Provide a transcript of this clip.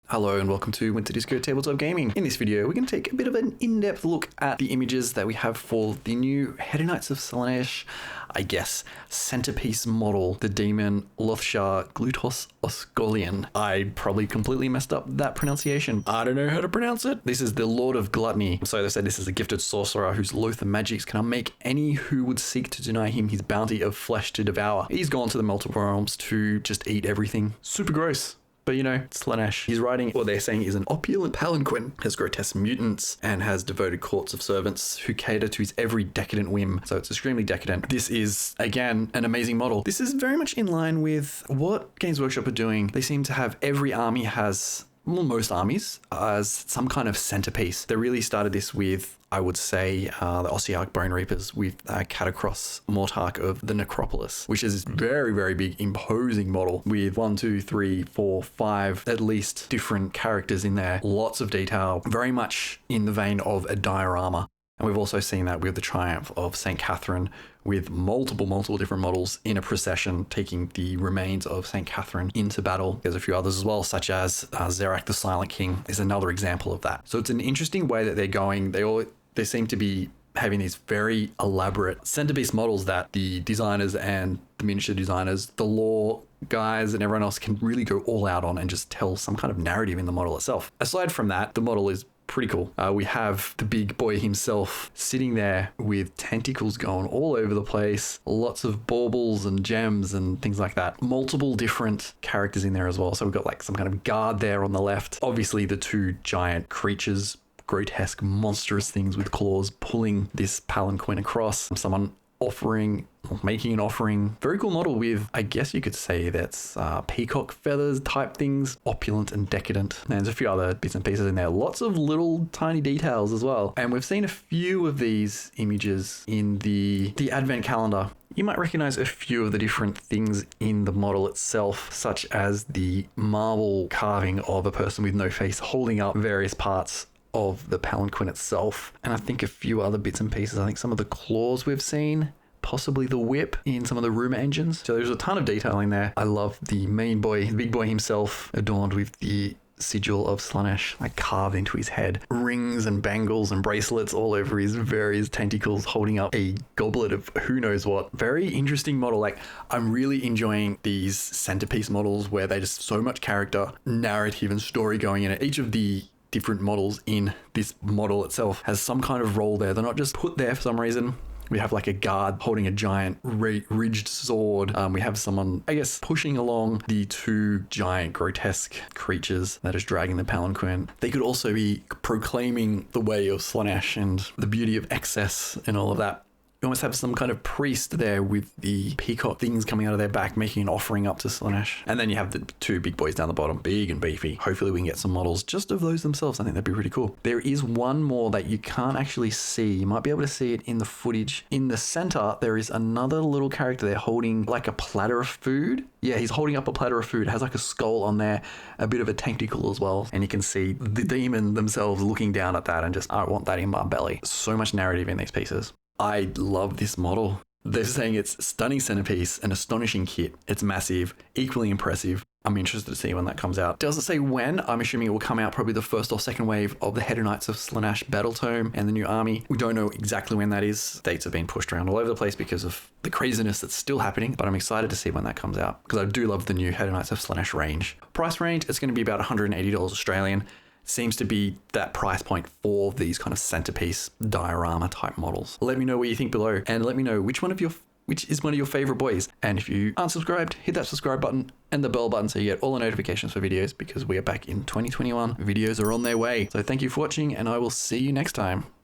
Hello and welcome to Winter Disco Tabletop Gaming. In this video, we're going to take a bit of an in-depth look at the images that we have for the new Hedonites of Slaanesh, centerpiece model, the Daemon Lord Glutos Orscollion. I probably completely messed up that pronunciation. I don't know how to pronounce it. This is the Lord of Gluttony. So they said this is a gifted sorcerer whose loathsome magics can unmake any who would seek to deny him his bounty of flesh to devour. He's gone to the multiple realms to just eat everything. Super gross. But you know, Slaanesh. He's riding what they're saying is an opulent palanquin, has grotesque mutants, and has devoted courts of servants who cater to his every decadent whim. So it's extremely decadent. This is, again, an amazing model. This is very much in line with what Games Workshop are doing. They seem to have every army has, well, most armies, as some kind of centerpiece. They really started this with, I would say, the Ossiarch Bone Reapers with Catacross Mortarch of the Necropolis, which is very, very big, imposing model with 1, 2, 3, 4, 5, at least different characters in there. Lots of detail, very much in the vein of a diorama. And we've also seen that with the Triumph of St. Catherine with multiple different models in a procession taking the remains of St. Catherine into battle. There's a few others as well, such as Xerac the Silent King is another example of that. So it's an interesting way that they're going. They seem to be having these very elaborate centerpiece models that the designers and the miniature designers, the lore guys and everyone else can really go all out on and just tell some kind of narrative in the model itself. Aside from that, the model is pretty cool. We have the big boy himself sitting there with tentacles going all over the place, lots of baubles and gems and things like that. Multiple different characters in there as well. So we've got like some kind of guard there on the left. Obviously the two giant creatures, grotesque, monstrous things with claws pulling this palanquin across. Someone making an offering. Very cool model with, I guess you could say that's peacock feathers type things, opulent and decadent. And there's a few other bits and pieces in there. Lots of little tiny details as well. And we've seen a few of these images in the advent calendar. You might recognize a few of the different things in the model itself, such as the marble carving of a person with no face holding up various parts of the palanquin itself, and I think a few other bits and pieces. I think some of the claws we've seen, possibly the whip in some of the rumor engines. So there's a ton of detailing there. I love the main boy, the big boy himself, adorned with the sigil of Slaanesh, like carved into his head. Rings and bangles and bracelets all over his various tentacles, holding up a goblet of who knows what. Very interesting model. Like, I'm really enjoying these centerpiece models where they just so much character, narrative and story going in it. Each of the different models in this model itself has some kind of role there. They're not just put there for some reason. We have like a guard holding a giant ridged sword. We have someone, I guess, pushing along the two giant grotesque creatures that is dragging the palanquin. They could also be proclaiming the way of Slaanesh and the beauty of excess and all of that. You almost have some kind of priest there with the peacock things coming out of their back, making an offering up to Slaanesh. And then you have the two big boys down the bottom, big and beefy. Hopefully we can get some models just of those themselves. I think that'd be pretty cool. There is one more that you can't actually see. You might be able to see it in the footage. In the center, there is another little character there holding like a platter of food. Yeah, he's holding up a platter of food. It has like a skull on there, a bit of a tentacle as well. And you can see the demon themselves looking down at that and just, I want that in my belly. So much narrative in these pieces. I love this model. They're saying it's stunning centerpiece, an astonishing kit. It's massive, equally impressive. I'm interested to see when that comes out. Doesn't say when. I'm assuming it will come out probably the first or second wave of the Hedonites of Slaanesh battle tome and the new army. We don't know exactly when that is. Dates have been pushed around all over the place because of the craziness that's still happening, but I'm excited to see when that comes out because I do love the new Hedonites of Slaanesh range. Price range, it's going to be about $180 Australian. Seems to be that price point for these kind of centerpiece diorama type models. Let me know what you think below and let me know which is one of your favorite boys. And if you aren't subscribed, hit that subscribe button and the bell button so you get all the notifications for videos because we are back in 2021. Videos are on their way. So thank you for watching and I will see you next time.